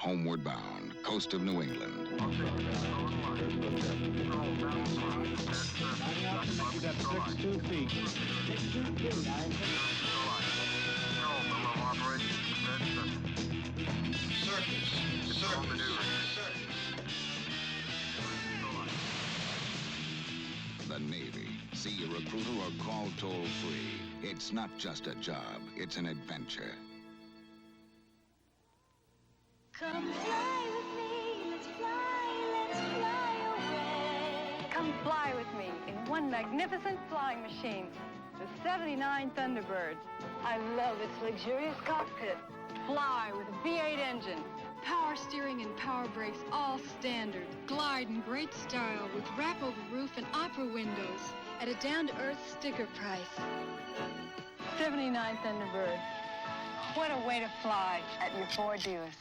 homeward bound, coast of New England. You got 6'2" feet. 6'2" feet, The Navy. See a recruiter or call toll-free. It's not just a job, it's an adventure. Come fly with me, let's fly away. Come fly with me in one magnificent flying machine, the 79 Thunderbird. I love its luxurious cockpit. Fly with a V8 engine. Power steering and power brakes, all standard. Glide in great style with wrap-over roof and opera windows at a down-to-earth sticker price. 79 Thunderbird. What a way to fly at your Ford dealers.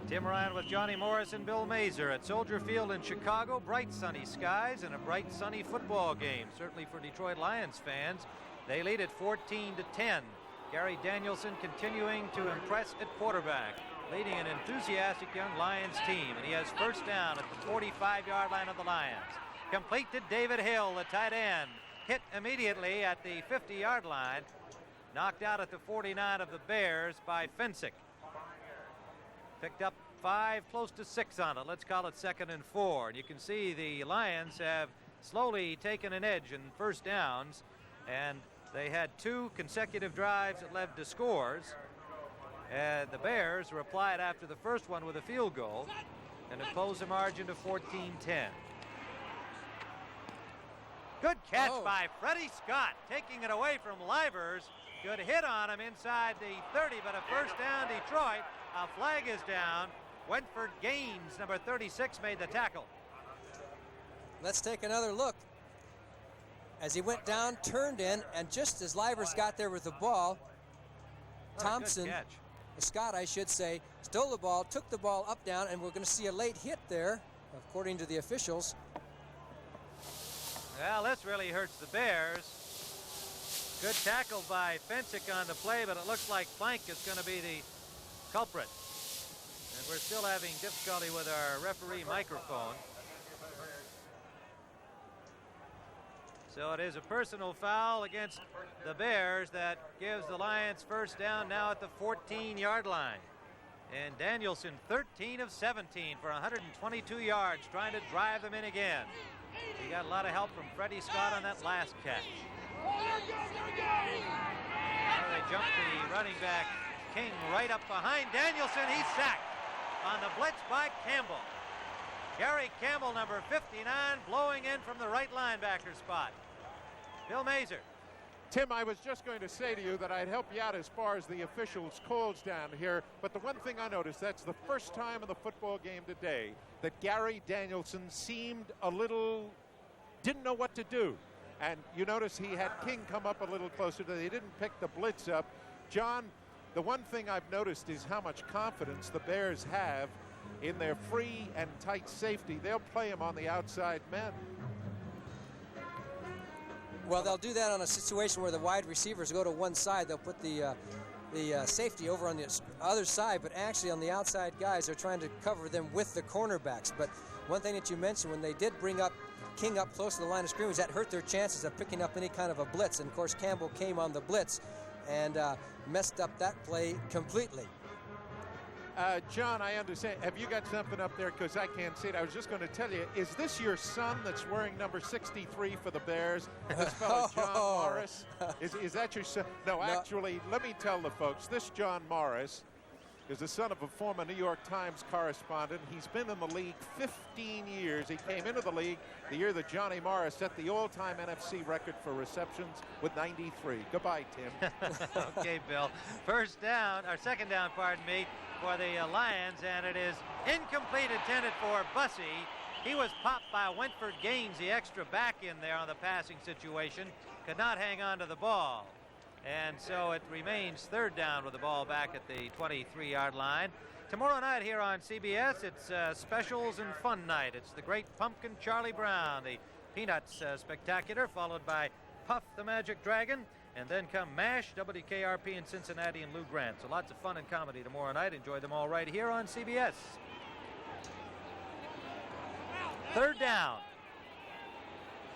Tim Ryan with Johnny Morris and Bill Mazer at Soldier Field in Chicago. Bright sunny skies and a bright sunny football game. Certainly for Detroit Lions fans. They lead at 14-10. Gary Danielson continuing to impress at quarterback, leading an enthusiastic young Lions team. And he has first down at the 45-yard line of the Lions. Complete to David Hill, the tight end. Hit immediately at the 50-yard line. Knocked out at the 49 of the Bears by Fensick. Picked up 5, close to 6 on it. Let's call it 2nd and 4. And you can see the Lions have slowly taken an edge in first downs. And they had 2 consecutive drives that led to scores. And the Bears replied after the first one with a field goal and have closed the margin to 14-10. Good catch by Freddie Scott, taking it away from Livers. Good hit on him inside the 30, but a first down Detroit. A flag is down. Wentford Gaines, number 36, made the tackle. Let's take another look. As he went down, turned in, and just as Livers got there with the ball, Thompson, Scott I should say, stole the ball, took the ball up, down, and we're going to see a late hit there, according to the officials. Well, this really hurts the Bears. Good tackle by Fensick on the play, but it looks like Plank is going to be the culprit. And we're still having difficulty with our referee microphone. So it is a personal foul against the Bears that gives the Lions first down now at the 14-yard line. And Danielson 13 of 17 for 122 yards, trying to drive them in again. He got a lot of help from Freddie Scott on that last catch. Now they jump the running back King right up behind Danielson. He's sacked on the blitz by Campbell. Gary Campbell, number 59, blowing in from the right linebacker spot. Bill Mazer. Tim, I was just going to say to you that I'd help you out as far as the officials' calls down here, but the one thing I noticed, that's the first time in the football game today that Gary Danielson seemed a little, didn't know what to do. And you notice he had King come up a little closer. They didn't pick the blitz up. John, the one thing I've noticed is how much confidence the Bears have in their free and tight safety. They'll play him on the outside men. Well, they'll do that on a situation where the wide receivers go to one side. They'll put the safety over on the other side, but actually on the outside guys, they're trying to cover them with the cornerbacks. But one thing that you mentioned, when they did bring up King up close to the line of scrimmage, that hurt their chances of picking up any kind of a blitz. And of course, Campbell came on the blitz and messed up that play completely. John, I understand. Have you got something up there? Because I can't see it. I was just going to tell you, is this your son that's wearing number 63 for the Bears? This fellow, John Morris? Is that your son? No, actually, let me tell the folks, this John Morris is the son of a former New York Times correspondent. He's been in the league 15 years. He came into the league the year that Johnny Morris set the all-time NFC record for receptions with 93. Goodbye, Tim. Okay, Bill. First down, or second down, pardon me, for the Lions, and it is incomplete, intended for Bussey. He was popped by Wentford Gaines, the extra back in there on the passing situation. Could not hang on to the ball. And so it remains third down with the ball back at the 23-yard line. Tomorrow night here on CBS, it's Specials and Fun Night. It's the Great Pumpkin Charlie Brown, the Peanuts Spectacular, followed by Puff the Magic Dragon. And then come MASH, WKRP in Cincinnati, and Lou Grant. So lots of fun and comedy tomorrow night. Enjoy them all right here on CBS. Third down.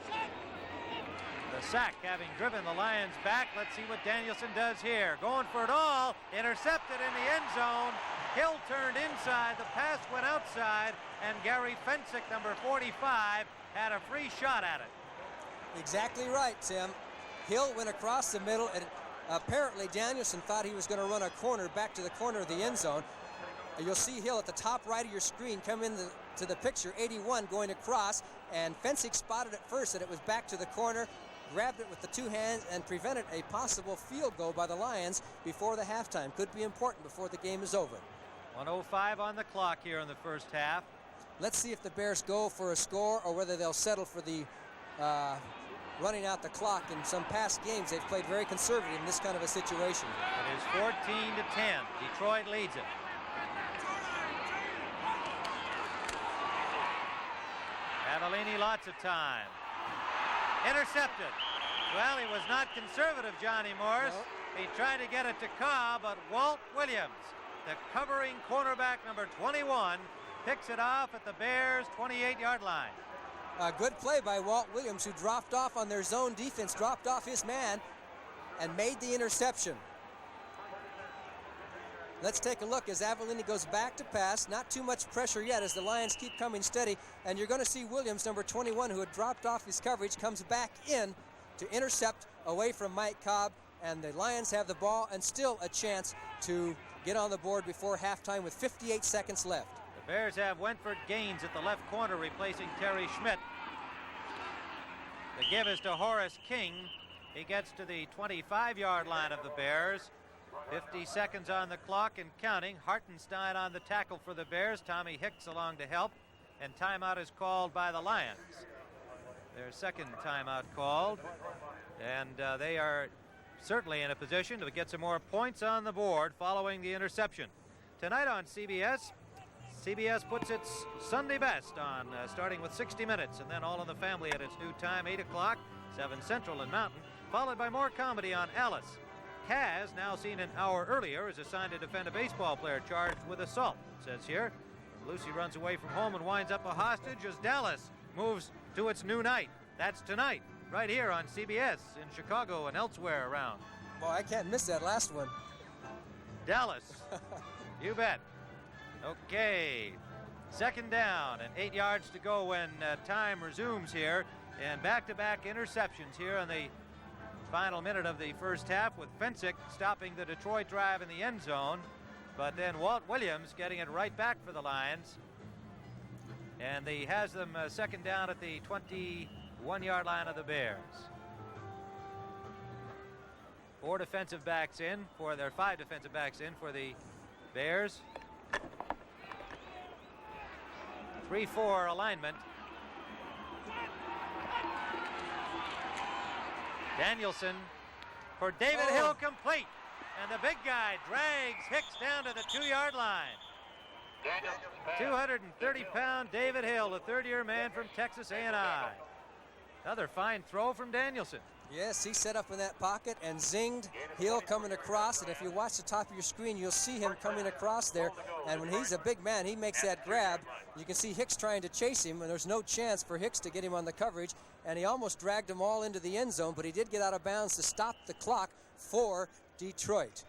The sack having driven the Lions back. Let's see what Danielson does here. Going for it all. Intercepted in the end zone. Hill turned inside. The pass went outside. And Gary Fensick, number 45, had a free shot at it. Exactly right, Tim. Hill went across the middle, and apparently Danielson thought he was going to run a corner back to the corner of the end zone. You'll see Hill at the top right of your screen come in to the picture, 81 going across, and Fensick spotted it first that it was back to the corner, grabbed it with the two hands, and prevented a possible field goal by the Lions before the halftime. Could be important before the game is over. 1:05 on the clock here in the first half. Let's see if the Bears go for a score or whether they'll settle for the running out the clock. In some past games, they've played very conservative in this kind of a situation. It is 14-10. Detroit leads it. Avellini lots of time. Intercepted. Well, he was not conservative, Johnny Morris. No. He tried to get it to Cobb, but Walt Williams, the covering cornerback number 21, picks it off at the Bears' 28-yard line. A good play by Walt Williams, who dropped off on their zone defense, dropped off his man, and made the interception. Let's take a look as Avellini goes back to pass. Not too much pressure yet as the Lions keep coming steady. And you're going to see Williams, number 21, who had dropped off his coverage, comes back in to intercept away from Mike Cobb. And the Lions have the ball and still a chance to get on the board before halftime with 58 seconds left. The Bears have Wentford Gaines at the left corner replacing Terry Schmidt. The give is to Horace King. He gets to the 25-yard line of the Bears. 50 seconds on the clock and counting. Hartenstein on the tackle for the Bears. Tommy Hicks along to help. And timeout is called by the Lions. Their second timeout called. And they are certainly in a position to get some more points on the board following the interception. Tonight on CBS, CBS puts its Sunday best on, starting with 60 Minutes, and then All in the Family at its new time, 8 o'clock, 7 Central and Mountain, followed by more comedy on Alice. Kaz, now seen an hour earlier, is assigned to defend a baseball player charged with assault. It says here, Lucy runs away from home and winds up a hostage as Dallas moves to its new night. That's tonight, right here on CBS in Chicago and elsewhere around. Boy, I can't miss that last one. Dallas, you bet. Okay, second down and 8 yards to go when time resumes here. And back-to-back interceptions here on the final minute of the first half, with Fensick stopping the Detroit drive in the end zone. But then Walt Williams getting it right back for the Lions. And he has them second down at the 21-yard line of the Bears. 5 defensive backs in for the Bears. 3-4 alignment. Danielson for David Hill, complete. And the big guy drags Hicks down to the 2-yard line. 230-pound David Hill, the third-year man from Texas A&I. Another fine throw from Danielson. Yes, he set up in that pocket and zinged Hill coming across. And if you watch the top of your screen, you'll see him coming across there. And when he's a big man, he makes that grab. You can see Hicks trying to chase him, and there's no chance for Hicks to get him on the coverage. And he almost dragged them all into the end zone, but he did get out of bounds to stop the clock for Detroit.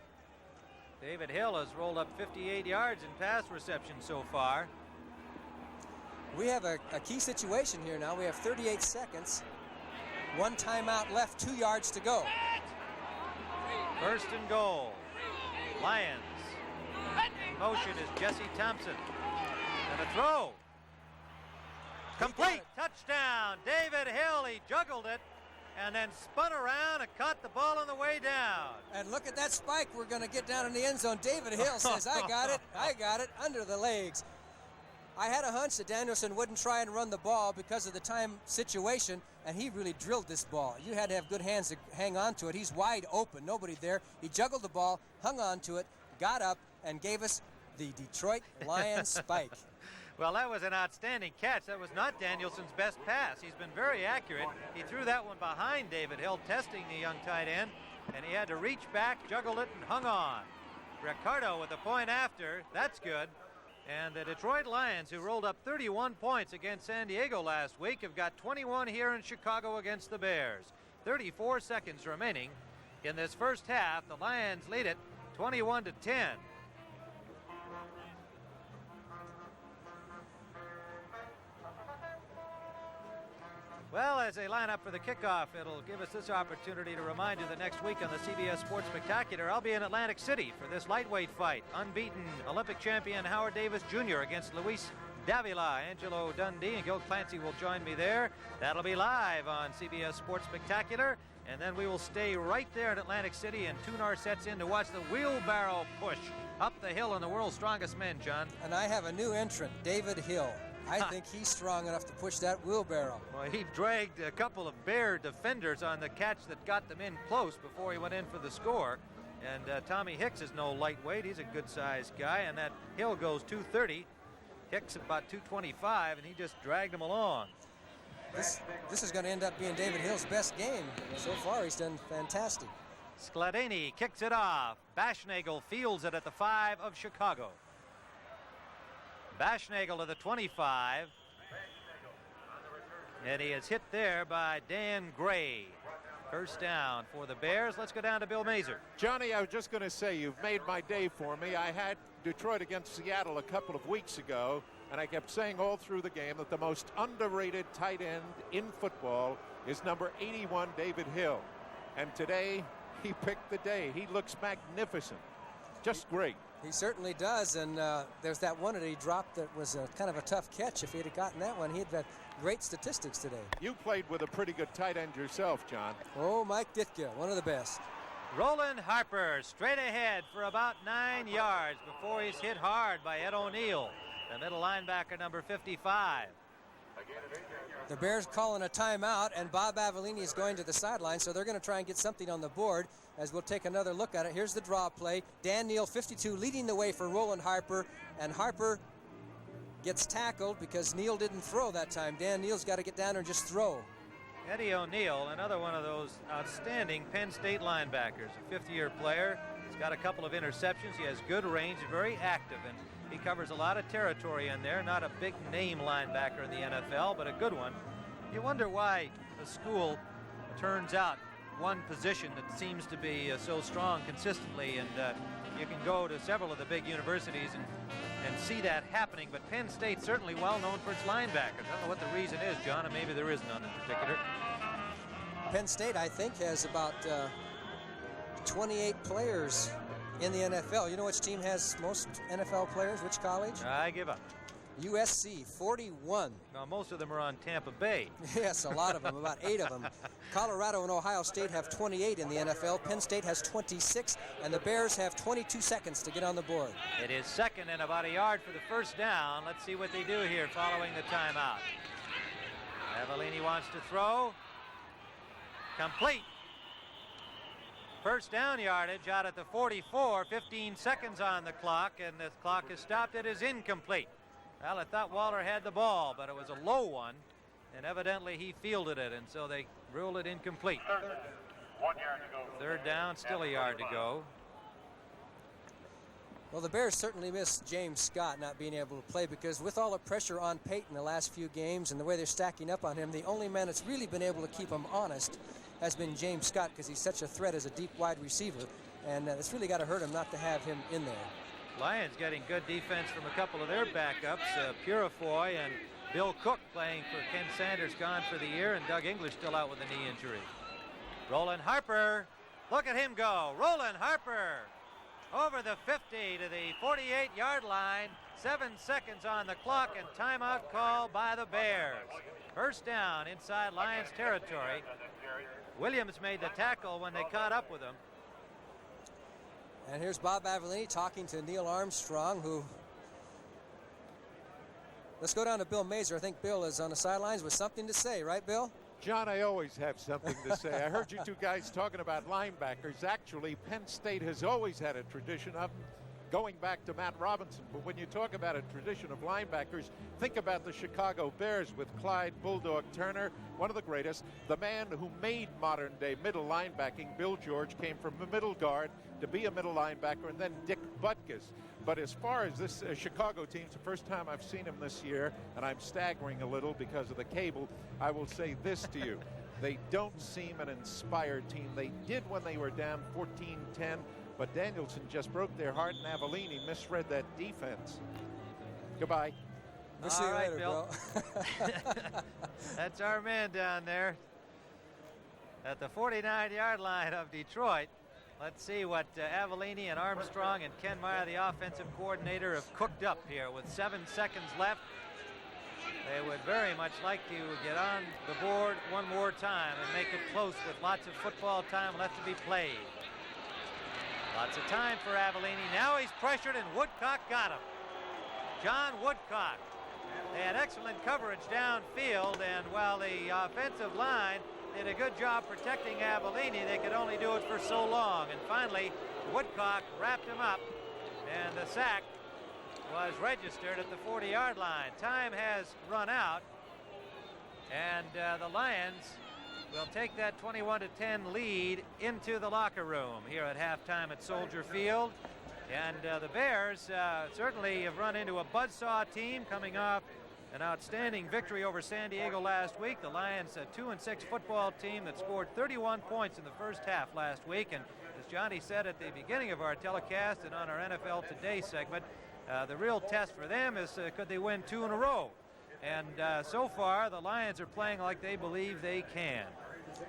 David Hill has rolled up 58 yards in pass reception so far. We have a key situation here now. We have 38 seconds. 1 timeout left, 2 yards to go. First and goal. Lions. In motion is Jesse Thompson. And a throw. Complete. Touchdown. David Hill. He juggled it and then spun around and caught the ball on the way down. And look at that spike. We're going to get down in the end zone. David Hill says, I got it, under the legs. I had a hunch that Danielson wouldn't try and run the ball because of the time situation, and he really drilled this ball. You had to have good hands to hang on to it. He's wide open, nobody there. He juggled the ball, hung on to it, got up, and gave us the Detroit Lions spike. Well, that was an outstanding catch. That was not Danielson's best pass. He's been very accurate. He threw that one behind David Hill, testing the young tight end. and he had to reach back, juggled it, and hung on. Ricardo with the point after. That's good. And the Detroit Lions, who rolled up 31 points against San Diego last week, have got 21 here in Chicago against the Bears. 34 seconds remaining in this first half. The Lions lead it 21-10. Well, as they line up for the kickoff, it'll give us this opportunity to remind you that next week on the CBS Sports Spectacular, I'll be in Atlantic City for this lightweight fight. Unbeaten Olympic champion Howard Davis Jr. against Luis Davila. Angelo Dundee and Gil Clancy will join me there. That'll be live on CBS Sports Spectacular. And then we will stay right there in Atlantic City and tune our sets in to watch the wheelbarrow push up the hill in the world's strongest men, John. And I have a new entrant, David Hill. I think he's strong enough to push that wheelbarrow. Well, he dragged a couple of Bear defenders on the catch that got them in close before he went in for the score. And Tommy Hicks is no lightweight. He's a good-sized guy, and that Hill goes 230. Hicks about 225, and he just dragged him along. This is going to end up being David Hill's best game. So far, he's done fantastic. Skladany kicks it off. Bashnagel fields it at the 5 of Chicago. Bashnagel to the 25. And he is hit there by Dan Gray. First down for the Bears. Let's go down to Bill Mazer. Johnny, I was just going to say, you've made my day for me. I had Detroit against Seattle a couple of weeks ago, and I kept saying all through the game that the most underrated tight end in football is number 81, David Hill. And today, he picked the day. He looks magnificent. Just great. He certainly does, and there's that one that he dropped that was kind of a tough catch. If he'd have gotten that one, he'd had great statistics today. You played with a pretty good tight end yourself, John. Oh, Mike Ditka, one of the best. Roland Harper straight ahead for about 9 yards before he's hit hard by Ed O'Neill, the middle linebacker, number 55. The Bears calling a timeout, and Bob Avellini is going to the sideline, so they're going to try and get something on the board as we'll take another look at it. Here's the draw play. Dan Neal, 52, leading the way for Roland Harper, and Harper gets tackled because Neal didn't throw that time. Dan Neal's got to get down there and just throw. Eddie O'Neill, another one of those outstanding Penn State linebackers, a fifth-year player. He's got a couple of interceptions. He has good range, very active, and he covers a lot of territory in there. Not a big name linebacker in the NFL, but a good one. You wonder why a school turns out one position that seems to be so strong consistently, and you can go to several of the big universities and see that happening, but Penn State's certainly well known for its linebackers. I don't know what the reason is, John, and maybe there is none in particular. Penn State, I think, has about 28 players in the NFL. You know which team has most NFL players? Which college? I give up. USC, 41. Now, most of them are on Tampa Bay. Yes, a lot of them, about 8 of them. Colorado and Ohio State have 28 in the NFL. Penn State has 26, and the Bears have 22 seconds to get on the board. It is second and about a yard for the first down. Let's see what they do here following the timeout. Avellini wants to throw. Complete. First down yardage out at the 44, 15 seconds on the clock, and the clock is stopped. It is incomplete. Well, I thought Waller had the ball, but it was a low one, and evidently he fielded it, and so they ruled it incomplete. 1 yard to go. Third down, still a yard to go. Well, the Bears certainly miss James Scott not being able to play, because with all the pressure on Peyton the last few games and the way they're stacking up on him, the only man that's really been able to keep him honest has been James Scott, because he's such a threat as a deep wide receiver, and it's really got to hurt him not to have him in there. Lions getting good defense from a couple of their backups, Purifoy and Bill Cook playing for Ken Sanders, gone for the year, and Doug English still out with a knee injury. Roland Harper, look at him go. Roland Harper over the 50 to the 48-yard line. 7 seconds on the clock, and timeout call by the Bears. First down inside Lions territory. Williams made the tackle when they caught up with him. And here's Bob Avellini talking to Neil Armstrong, who... Let's go down to Bill Mazer. I think Bill is on the sidelines with something to say, right, Bill? John, I always have something to say. I heard you two guys talking about linebackers. Actually, Penn State has always had a tradition of them. going back to Matt Robinson. But when you talk about a tradition of linebackers, think about the Chicago Bears with Clyde Bulldog Turner, one of the greatest. The man who made modern-day middle linebacking, Bill George, came from a middle guard to be a middle linebacker, and then Dick Butkus. But as far as this Chicago team, it's the first time I've seen him this year, and I'm staggering a little because of the cable. I will say this to you. They don't seem an inspired team. They did when they were down 14-10, but Danielson just broke their heart, and Avellini misread that defense. Goodbye. We'll see you later, Bill. That's our man down there at the 49-yard line of Detroit. Let's see what Avellini and Armstrong and Ken Meyer, the offensive coordinator, have cooked up here with 7 seconds left. They would very much like to get on the board one more time and make it close with lots of football time left to be played. Lots of time for Avellini. Now he's pressured, and Woodcock got him. John Woodcock. They had excellent coverage downfield, and while the offensive line did a good job protecting Avellini, they could only do it for so long. And finally, Woodcock wrapped him up, and the sack was registered at the 40-yard line. Time has run out, and the Lions will take that 21-10 lead into the locker room here at halftime at Soldier Field. And the Bears certainly have run into a buzzsaw team coming off an outstanding victory over San Diego last week. The Lions, a 2-6 football team that scored 31 points in the first half last week. And as Johnny said at the beginning of our telecast and on our NFL Today segment, the real test for them is could they win 2 in a row? And so far, the Lions are playing like they believe they can.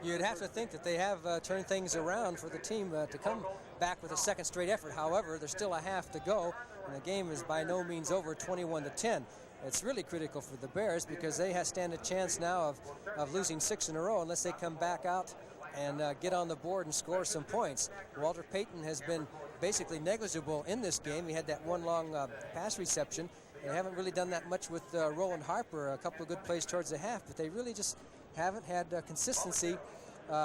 You'd have to think that they have turned things around for the team to come back with a second straight effort. However, there's still a half to go, and the game is by no means over, 21-10. It's really critical for the Bears because they stand a chance now of losing 6 in a row unless they come back out and get on the board and score some points. Walter Payton has been basically negligible in this game. He had that one long pass reception. They haven't really done that much with Roland Harper, a couple of good plays towards the half, but they really just haven't had consistency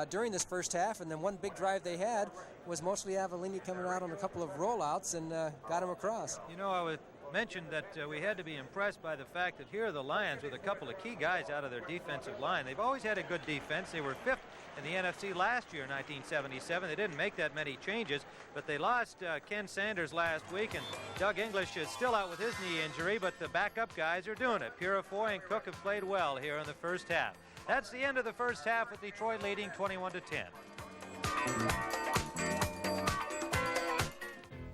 during this first half. And then one big drive they had was mostly Avellini coming out on a couple of rollouts and got him across. You know, I would mention that we had to be impressed by the fact that here are the Lions with a couple of key guys out of their defensive line. They've always had a good defense. They were 5th in the NFC last year, 1977. They didn't make that many changes, but they lost Ken Sanders last week, and Doug English is still out with his knee injury, but the backup guys are doing it. Purifoy and Cook have played well here in the first half. That's the end of the first half with Detroit leading 21-10.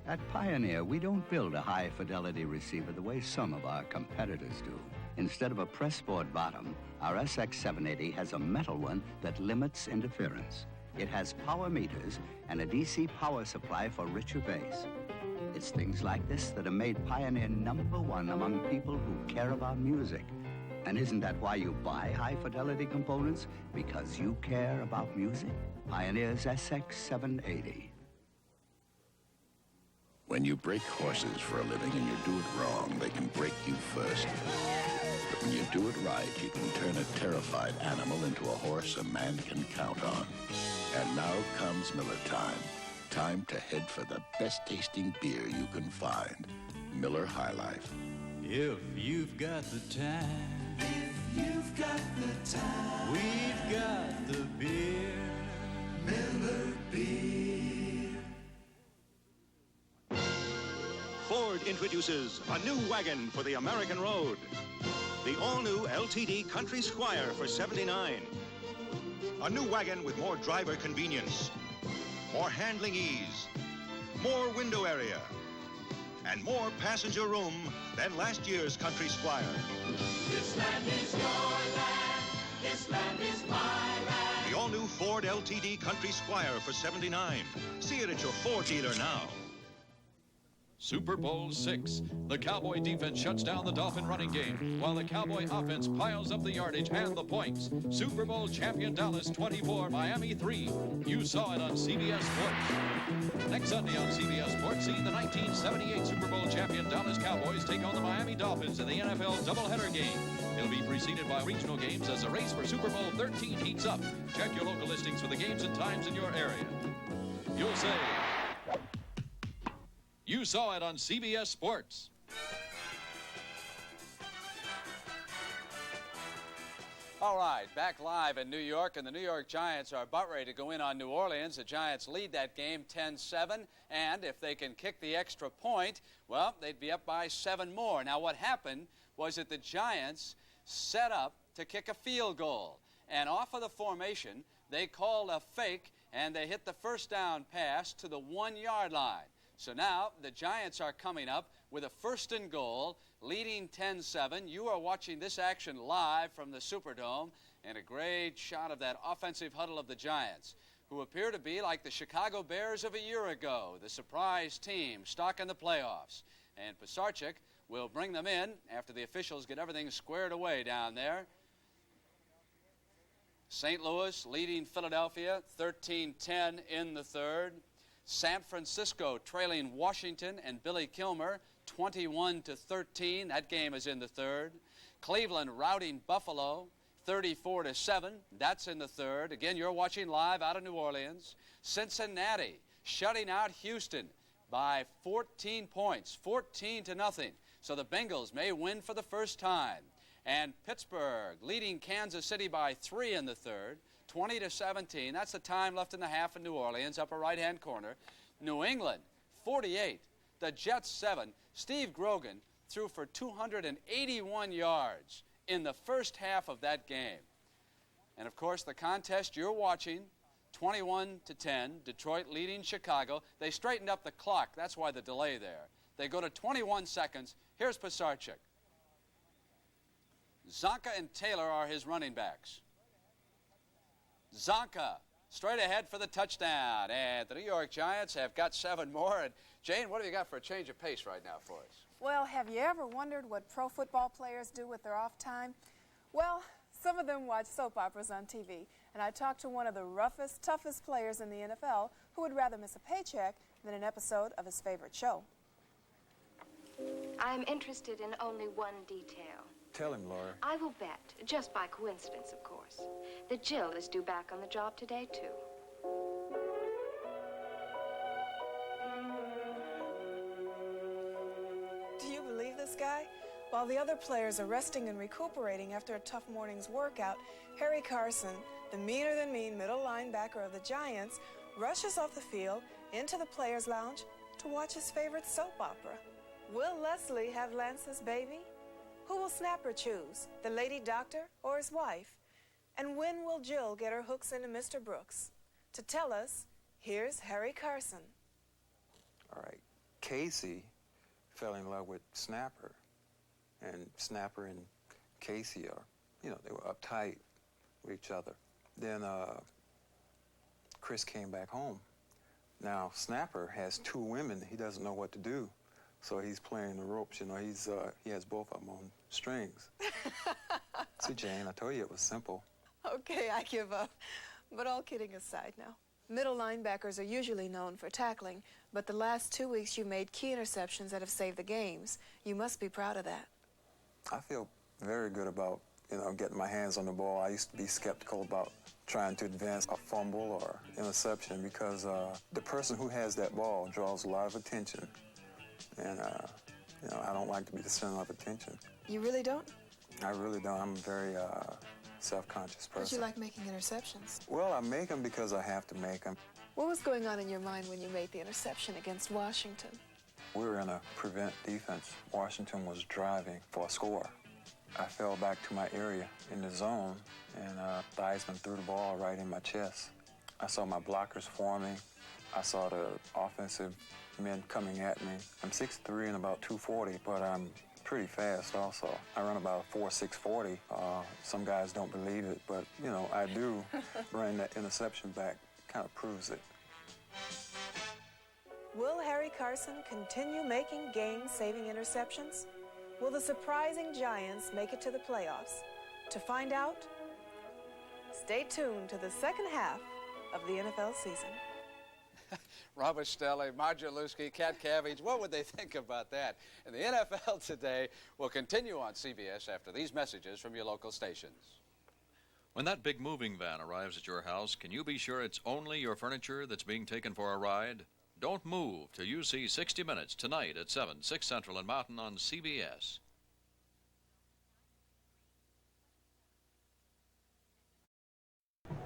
At Pioneer, we don't build a high-fidelity receiver the way some of our competitors do. Instead of a pressboard bottom, our SX780 has a metal one that limits interference. It has power meters and a DC power supply for richer bass. It's things like this that have made Pioneer #1 among people who care about music. And isn't that why you buy high-fidelity components? Because you care about music? Pioneer's SX780. When you break horses for a living and you do it wrong, they can break you first. But when you do it right, you can turn a terrified animal into a horse a man can count on. And now comes Miller time. Time to head for the best tasting beer you can find. Miller High Life. If you've got the time, you've got the time, we've got the beer, Miller Beer. Ford introduces a new wagon for the American road. The all-new LTD Country Squire for $79. A new wagon with more driver convenience, more handling ease, more window area, and more passenger room than last year's Country Squire. This land is your land. This land is my land. The all-new Ford LTD Country Squire for $79. See it at your Ford dealer now. Super Bowl VI. The Cowboy defense shuts down the Dolphin running game, while the Cowboy offense piles up the yardage and the points. Super Bowl champion Dallas 24, Miami 3. You saw it on CBS Sports. Next Sunday on CBS Sports, see the 1978 Super Bowl champion Dallas Cowboys take on the Miami Dolphins in the NFL doubleheader game. It'll be preceded by regional games as the race for Super Bowl 13 heats up. Check your local listings for the games and times in your area. You'll say... You You saw it on CBS Sports. All right, back live in New York, and the New York Giants are about ready to go in on New Orleans. The Giants lead that game 10-7, and if they can kick the extra point, well, they'd be up by 7 more. Now, what happened was that the Giants set up to kick a field goal, and off of the formation, they called a fake, and they hit the first down pass to the 1-yard line. So now the Giants are coming up with a 1st and goal, leading 10-7. You are watching this action live from the Superdome, and a great shot of that offensive huddle of the Giants, who appear to be like the Chicago Bears of a year ago, the surprise team stuck in the playoffs. And Pisarcik will bring them in after the officials get everything squared away down there. St. Louis leading Philadelphia 13-10 in the 3rd. San Francisco trailing Washington and Billy Kilmer 21-13. That game is in the 3rd. Cleveland routing Buffalo 34-7. That's in the 3rd. Again, you're watching live out of New Orleans. Cincinnati shutting out Houston by 14 points, 14-0. So the Bengals may win for the first time. And Pittsburgh leading Kansas City by 3 in the 3rd. 20-17. That's the time left in the half in New Orleans, upper right-hand corner. New England, 48. The Jets, 7. Steve Grogan threw for 281 yards in the first half of that game. And, of course, the contest you're watching, 21-10. Detroit leading Chicago. They straightened up the clock. That's why the delay there. They go to 21 seconds. Here's Pisarcik. Zonka and Taylor are his running backs. Zonka straight ahead for the touchdown, and the New York Giants have got 7 more. And Jane, what have you got for a change of pace right now for us? Well, have you ever wondered what pro football players do with their off time? Well, some of them watch soap operas on TV, and I talked to one of the roughest, toughest players in the NFL who would rather miss a paycheck than an episode of his favorite show. I'm interested in only one detail. Tell him, Laura. I will bet, just by coincidence, of course, that Jill is due back on the job today, too. Do you believe this guy? While the other players are resting and recuperating after a tough morning's workout, Harry Carson, the meaner-than-mean middle linebacker of the Giants, rushes off the field into the players' lounge to watch his favorite soap opera. Will Leslie have Lance's baby? Who will Snapper choose, the lady doctor or his wife? And when will Jill get her hooks into Mr. Brooks? To tell us, here's Harry Carson. All right. Casey fell in love with Snapper. And Snapper and Casey are, they were uptight with each other. Then Chris came back home. Now, Snapper has 2 women. He doesn't know what to do. So he's playing the ropes, he has both of them on strings. See, Jane, I told you it was simple. Okay, I give up. But all kidding aside now. Middle linebackers are usually known for tackling, but the last 2 weeks you made key interceptions that have saved the games. You must be proud of that. I feel very good about, getting my hands on the ball. I used to be skeptical about trying to advance a fumble or interception because the person who has that ball draws a lot of attention. And, I don't like to be the center of attention. You really don't? I really don't. I'm a very self-conscious person. But you like making interceptions? Well, I make them because I have to make them. What was going on in your mind when you made the interception against Washington? We were in a prevent defense. Washington was driving for a score. I fell back to my area in the zone, and Theismann threw the ball right in my chest. I saw my blockers forming. I saw the offensive men coming at me. I'm 6'3" and about 240, but I'm pretty fast also. I run about a 4.6 40. Some guys don't believe it, but, I do. Running that interception back kind of proves it. Will Harry Carson continue making game-saving interceptions? Will the surprising Giants make it to the playoffs? To find out, stay tuned to the second half of the NFL season. Robert Stelly, Marjolewski, Cat Cabbage, what would they think about that? And the NFL Today will continue on CBS after these messages from your local stations. When that big moving van arrives at your house, can you be sure it's only your furniture that's being taken for a ride? Don't move till you see 60 Minutes tonight at 7, 6 Central and Mountain on CBS. Well,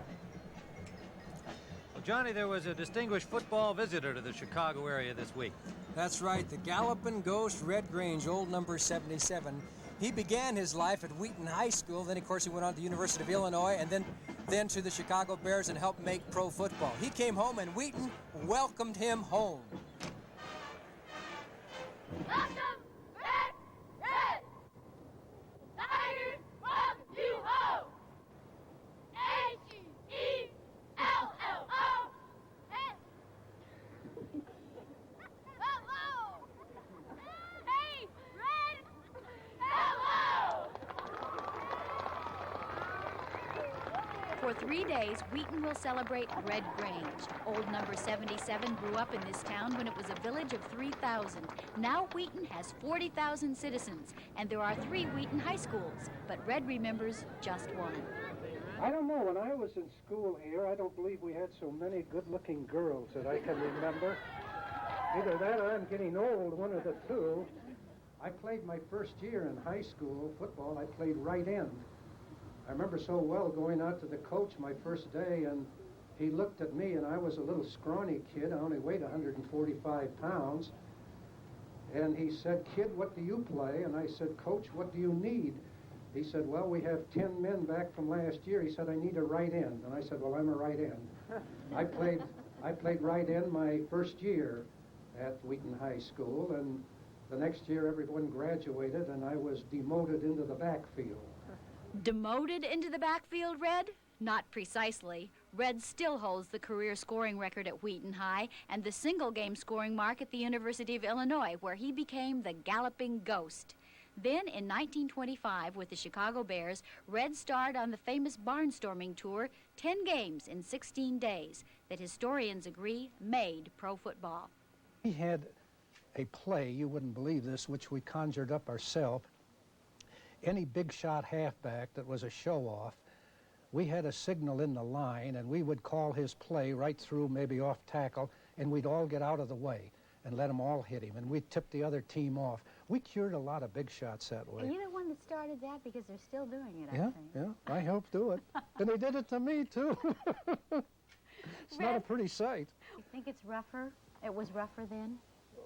Johnny, there was a distinguished football visitor to the Chicago area this week. That's right, the Galloping Ghost, Red Grange, old number 77. He began his life at Wheaton High School. Then, of course, he went on to the University of Illinois and then to the Chicago Bears and helped make pro football. He came home and Wheaton welcomed him home. Welcome, Red, Red! Tigers welcome you home! H-E-L-L-O! Hello! Hey, Red! Hello! For 3 days, Wheaton will celebrate Red Grange. Old number 77 grew up in this town when it was a village of 3,000. Now Wheaton has 40,000 citizens, and there are 3 Wheaton high schools, but Red remembers just one. I don't know, when I was in school here, I don't believe we had so many good-looking girls that I can remember. Either that or I'm getting old, one of the two. I played my first year in high school football, I played right end. I remember so well going out to the coach my first day, and he looked at me, and I was a little scrawny kid. I only weighed 145 pounds. And he said, "Kid, what do you play?" And I said, "Coach, what do you need?" He said, "Well, we have 10 men back from last year." He said, "I need a right end." And I said, "Well, I'm a right end." I played right end my first year at Wheaton High School, and the next year everyone graduated, and I was demoted into the backfield. Demoted into the backfield, Red? Not precisely. Red still holds the career scoring record at Wheaton High and the single-game scoring mark at the University of Illinois, where he became the Galloping Ghost. Then, in 1925, with the Chicago Bears, Red starred on the famous barnstorming tour, 10 games in 16 days, that historians agree made pro football. We had a play, you wouldn't believe this, which we conjured up ourselves. Any big shot halfback that was a show-off, we had a signal in the line, and we would call his play right through, maybe off tackle, and we'd all get out of the way and let them all hit him, and we'd tip the other team off. We cured a lot of big shots that way. And you're the one that started that because they're still doing it, Yeah, I think. yeah, I helped do it. And they did it to me, too. It's not a pretty sight. You think it's rougher? It was rougher then?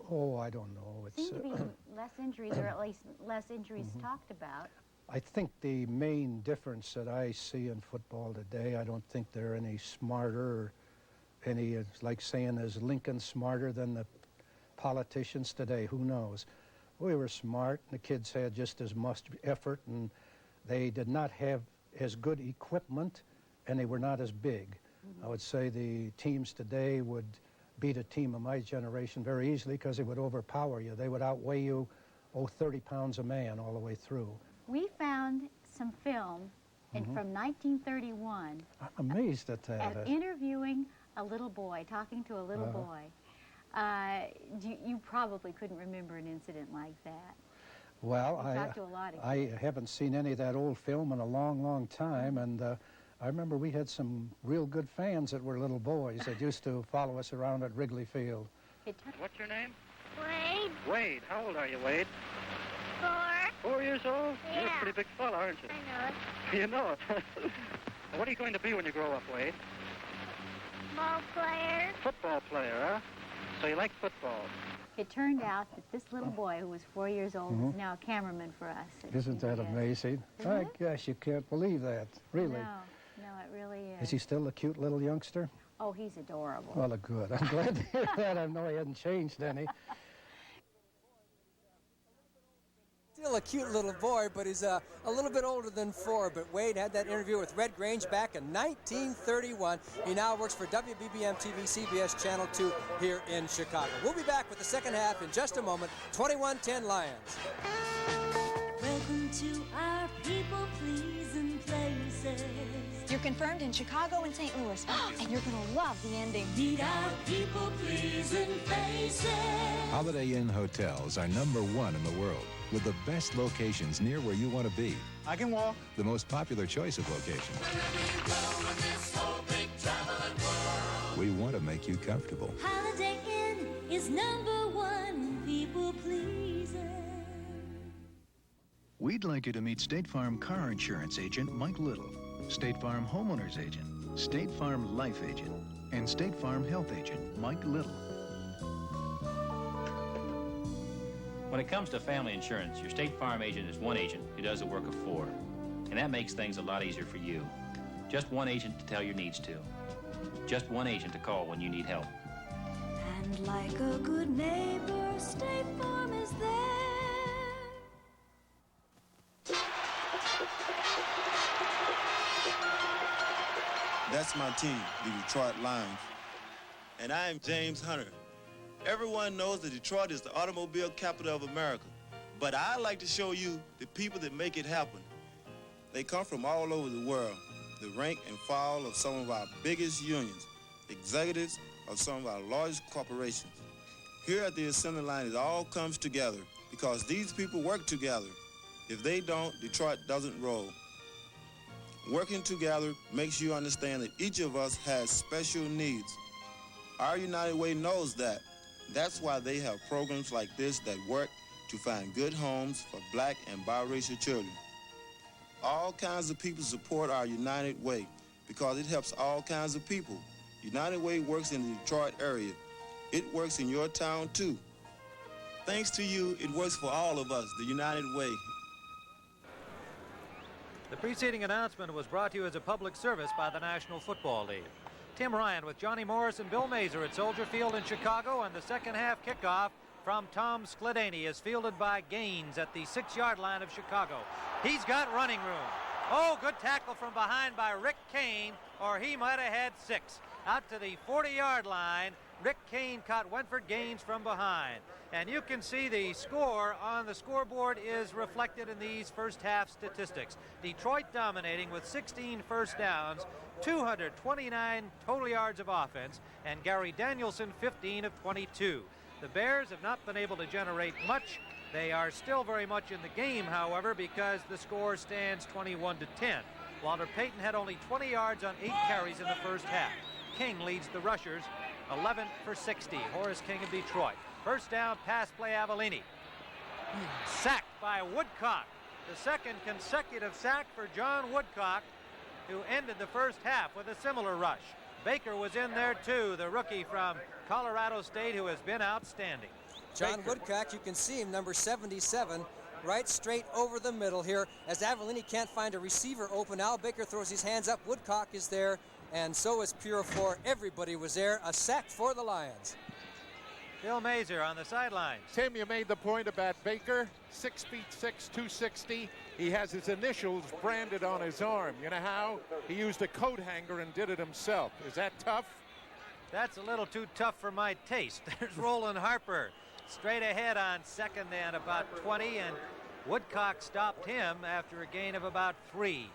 Oh, I don't know. It's, Seemed to be less injuries, or at least less injuries talked about. I think the main difference that I see in football today, I don't think they're any smarter or any, it's like saying, is Lincoln smarter than the politicians today? Who knows? We were smart, and the kids had just as much effort, and they did not have as good equipment, and they were not as big. I would say the teams today would beat a team of my generation very easily because they would overpower you. They would outweigh you, 30 pounds a man all the way through. We found some film from 1931. I'm amazed at that. Interviewing a little boy, talking to a little boy. You probably couldn't remember an incident like that. Well, We talked to a lot of I haven't seen any of that old film in a long, long time, and I remember we had some real good fans that were little boys that used to follow us around at Wrigley Field. What's your name? Wade. Wade. How old are you, Wade? 4. 4 years old? Yeah. You're a pretty big fella, aren't you? I know it. You know it. What are you going to be when you grow up, Wade? Ball player. Football player, huh? So you like football? It turned out that this little boy, who was 4 years old, is now a cameraman for us. Isn't that amazing? I guess you can't believe that, really. No, it really is. Is he still a cute little youngster? Oh, he's adorable. Well, good. I'm glad to hear that. I know he hasn't changed any. Still a cute little boy, but he's a little bit older than 4. But Wade had that interview with Red Grange back in 1931. He now works for WBBM TV, CBS Channel 2 here in Chicago. We'll be back with the second half in just a moment. 21-10 Lions. Welcome to our people-pleasing places. You're confirmed in Chicago and St. Louis, and you're going to love the ending. Meet our people-pleasing faces. Holiday Inn Hotels are #1 in the world, with the best locations near where you want to be. I can walk. The most popular choice of locations. We want to make you comfortable. Holiday Inn is #1 people pleasing. We'd like you to meet State Farm car insurance agent Mike Little, State Farm homeowners agent, State Farm life agent, and State Farm health agent Mike Little. When it comes to family insurance, your State Farm agent is one agent who does the work of 4. And that makes things a lot easier for you. Just one agent to tell your needs to. Just one agent to call when you need help. And like a good neighbor, State Farm is there. That's my team, the Detroit Lions. And I am James Hunter. Everyone knows that Detroit is the automobile capital of America. But I like to show you the people that make it happen. They come from all over the world, the rank and file of some of our biggest unions, executives of some of our largest corporations. Here at the assembly line, it all comes together because these people work together. If they don't, Detroit doesn't roll. Working together makes you understand that each of us has special needs. Our United Way knows that. That's why they have programs like this that work to find good homes for black and biracial children. All kinds of people support our United Way because it helps all kinds of people. United Way works in the Detroit area. It works in your town too. Thanks to you, it works for all of us, the United Way. The preceding announcement was brought to you as a public service by the National Football League. Tim Ryan with Johnny Morris and Bill Mazer at Soldier Field in Chicago, and the second half kickoff from Tom Skladany is fielded by Gaines at the 6-yard line of Chicago. He's got running room. Oh, good tackle from behind by Rick Kane, or he might have had 6. Out to the 40-yard line, Rick Kane caught Wentford Gaines from behind. And you can see the score on the scoreboard is reflected in these first half statistics. Detroit dominating with 16 first downs, 229 total yards of offense, and Gary Danielson 15 of 22. The Bears have not been able to generate much. They are still very much in the game, however, because the score stands 21-10. Walter Payton had only 20 yards on 8 carries in the first half. King leads the rushers 11 for 60. Horace King of Detroit. First down, pass play, Avellini. Sacked by Woodcock. The second consecutive sack for John Woodcock, who ended the first half with a similar rush. Baker was in there too, the rookie from Colorado State, who has been outstanding. John Woodcock, you can see him, number 77, right straight over the middle here. As Avellini can't find a receiver open, Al Baker throws his hands up. Woodcock is there, and so is Purifour. Everybody was there. A sack for the Lions. Bill Mazer on the sidelines. Tim, you made the point about Baker, 6'6", 260. He has his initials branded on his arm. You know how? He used a coat hanger and did it himself. Is that tough? That's a little too tough for my taste. There's Roland Harper straight ahead on second and about 20, and Woodcock stopped him after a gain of about 3.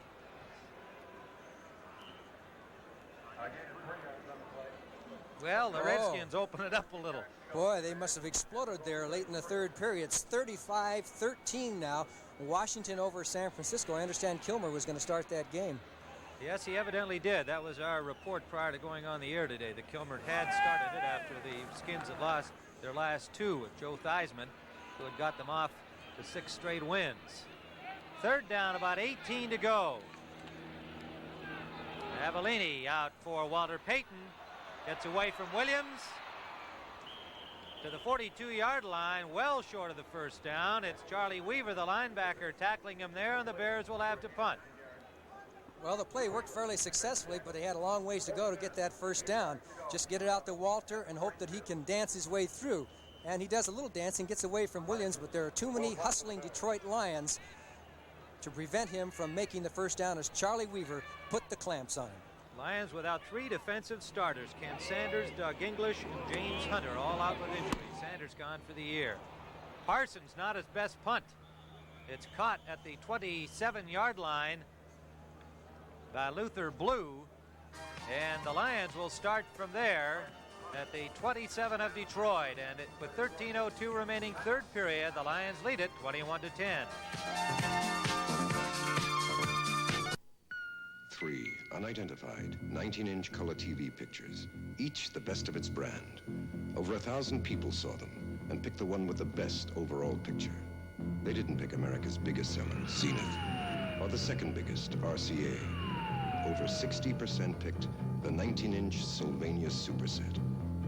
Well, the Redskins open it up a little. Boy, they must have exploded there late in the third period. It's 35-13 now. Washington over San Francisco. I understand Kilmer was going to start that game. Yes, he evidently did. That was our report prior to going on the air today, that Kilmer had started it after the Skins had lost their last 2 with Joe Theismann, who had got them off to 6 straight wins. Third down, about 18 to go. Avellini out for Walter Payton. Gets away from Williams to the 42-yard line, well short of the first down. It's Charlie Weaver, the linebacker, tackling him there, and the Bears will have to punt. Well, the play worked fairly successfully, but he had a long ways to go to get that first down. Just get it out to Walter and hope that he can dance his way through. And he does a little dancing, gets away from Williams, but there are too many hustling Detroit Lions to prevent him from making the first down as Charlie Weaver put the clamps on him. Lions without 3 defensive starters. Ken Sanders, Doug English, and James Hunter all out with injuries. Sanders gone for the year. Parsons not his best punt. It's caught at the 27-yard line by Luther Blue, and the Lions will start from there at the 27 of Detroit, and with 13:02 remaining third period, the Lions lead it 21-10. 3 unidentified 19-inch color TV pictures, each the best of its brand. Over 1,000 people saw them and picked the one with the best overall picture. They didn't pick America's biggest seller, Zenith, or the second biggest, RCA. Over 60% picked the 19-inch Sylvania Superset.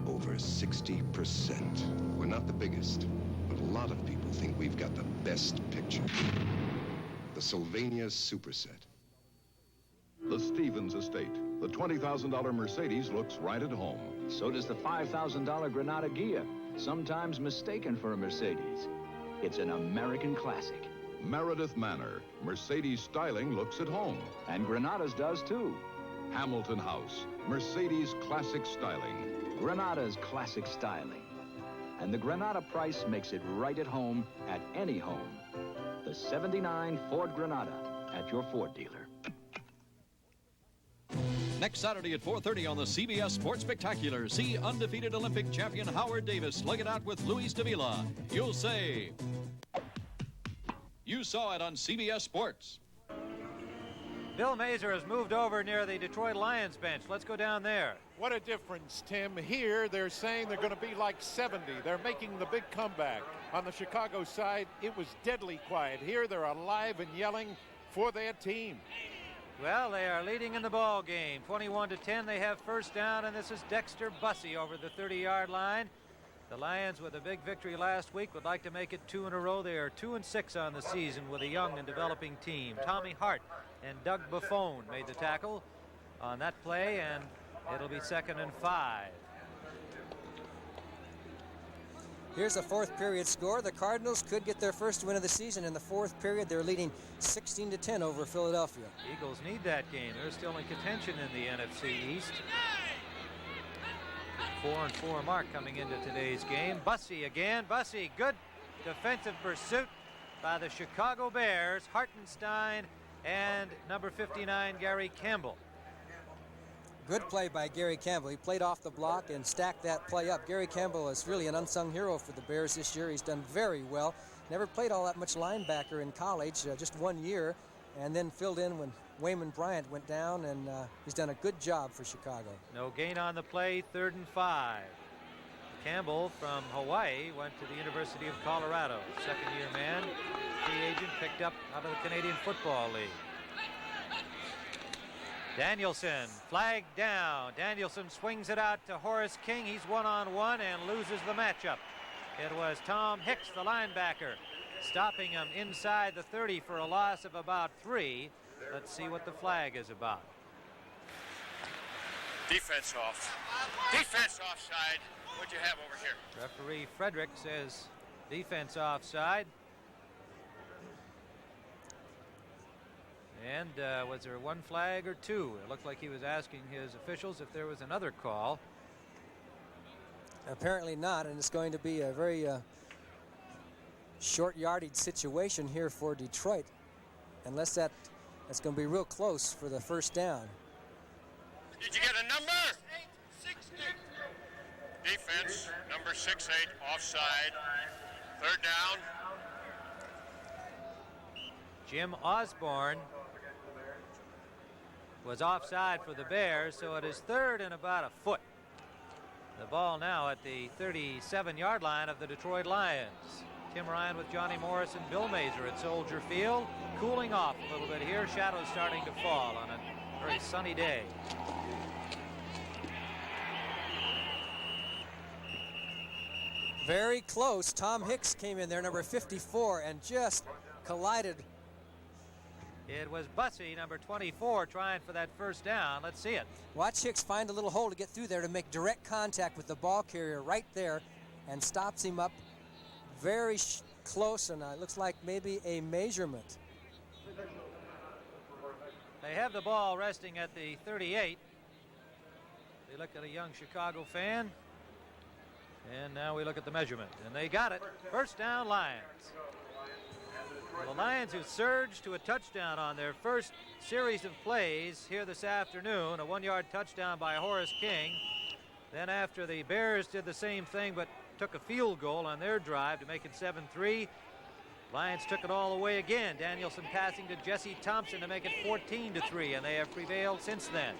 Over 60%. We're not the biggest, but a lot of people think we've got the best picture. The Sylvania Superset. The Stevens Estate. The $20,000 Mercedes looks right at home. So does the $5,000 Granada Ghia, sometimes mistaken for a Mercedes. It's an American classic. Meredith Manor. Mercedes styling looks at home. And Granada's does too. Hamilton House. Mercedes classic styling. Granada's classic styling. And the Granada price makes it right at home at any home. The 79 Ford Granada at your Ford dealer. Next Saturday at 4:30 on the CBS Sports Spectacular, see undefeated Olympic champion Howard Davis slug it out with Luis Davila. You'll say you saw it on CBS Sports. Bill Mazer has moved over near the Detroit Lions bench. Let's go down there. What a difference, Tim. Here, they're saying they're going to be like 70. They're making the big comeback. On the Chicago side, it was deadly quiet. Here, they're alive and yelling for their team. Well, they are leading in the ball game. 21-10, they have first down, and this is Dexter Bussey over the 30-yard line. The Lions, with a big victory last week, would like to make it 2 in a row. They are 2-6 on the season with a young and developing team. Tommy Hart and Doug Buffone made the tackle on that play, and it'll be 2nd and 5. Here's a fourth period score. The Cardinals could get their first win of the season. In the fourth period, they're leading 16-10 over Philadelphia. Eagles need that game. They're still in contention in the NFC East. 4-4 mark coming into today's game. Bussey again. Bussey, good defensive pursuit by the Chicago Bears. Hartenstein and number 59, Gary Campbell. Good play by Gary Campbell. He played off the block and stacked that play up. Gary Campbell is really an unsung hero for the Bears this year. He's done very well. Never played all that much linebacker in college, just 1 year, and then filled in when Wayman Bryant went down, and he's done a good job for Chicago. No gain on the play, 3rd and 5. Campbell from Hawaii went to the University of Colorado. Second-year man, free agent picked up out of the Canadian Football League. Danielson flagged down. Danielson swings it out to Horace King. He's one-on-one and loses the matchup. It was Tom Hicks, the linebacker, stopping him inside the 30 for a loss of about 3. Let's see what the flag is about. Defense off. Defense offside. What'd you have over here? Referee Frederick says defense offside. And was there one flag or two? It looked like he was asking his officials if there was another call. Apparently not, and it's going to be a very short yardage situation here for Detroit, unless that's going to be real close for the first down. Did you get a number? 6-8. Defense, number 6-8, offside. 3rd down. Jim Osborne was offside for the Bears, so it is 3rd and about a foot. The ball now at the 37-yard line of the Detroit Lions. Tim Ryan with Johnny Morris and Bill Mazer at Soldier Field. Cooling off a little bit here. Shadows starting to fall on a very sunny day. Very close. Tom Hicks came in there, number 54, and just collided. It was Bussey, number 24, trying for that first down. Let's see it. Watch Hicks find a little hole to get through there to make direct contact with the ball carrier right there, and stops him up very close, and it looks like maybe a measurement. They have the ball resting at the 38. They look at a young Chicago fan. And now we look at the measurement, and they got it. First down, Lions. Well, the Lions, who surged to a touchdown on their first series of plays here this afternoon, a 1-yard touchdown by Horace King. Then after the Bears did the same thing but took a field goal on their drive to make it 7-3, Lions took it all away again. Danielson passing to Jesse Thompson to make it 14-3, and they have prevailed since then.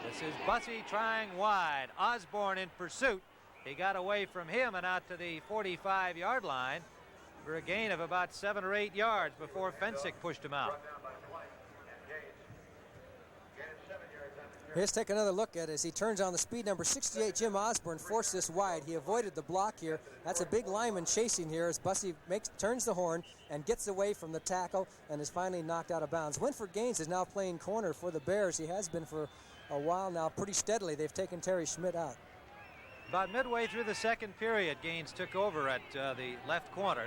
This is Bussey trying wide. Osborne in pursuit. He got away from him and out to the 45-yard line for a gain of about 7 or 8 yards before Fensick pushed him out. Here's take another look at it as he turns on the speed. Number 68, Jim Osborne, forced this wide. He avoided the block here. That's a big lineman chasing here as Bussey turns the horn and gets away from the tackle and is finally knocked out of bounds. Winford Gaines is now playing corner for the Bears. He has been for a while now, pretty steadily. They've taken Terry Schmidt out. About midway through the second period, Gaines took over at the left corner.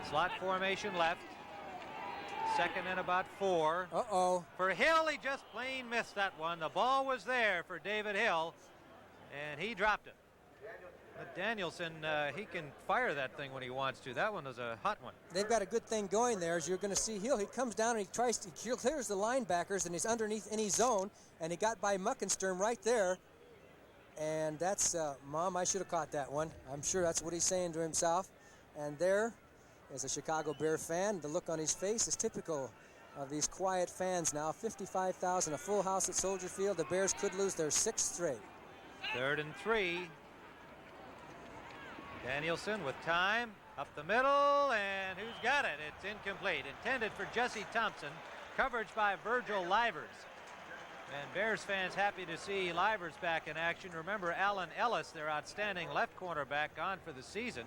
Slot formation left. Second and about 4. Uh-oh. For Hill, he just plain missed that one. The ball was there for David Hill, and he dropped it. But Danielson, he can fire that thing when he wants to. That one was a hot one. They've got a good thing going there, as you're going to see Hill. He comes down and he clears the linebackers, and he's underneath any zone, and he got by Muckenstern right there. And that's, Mom, I should have caught that one. I'm sure that's what he's saying to himself. And there is a Chicago Bear fan. The look on his face is typical of these quiet fans now. 55,000, a full house at Soldier Field. The Bears could lose their 6th straight. 3rd and 3. Danielson with time, up the middle, and who's got it? It's incomplete. Intended for Jesse Thompson. Coverage by Virgil Livers. And Bears fans happy to see Livers back in action. Remember Allen Ellis, their outstanding left cornerback, gone for the season.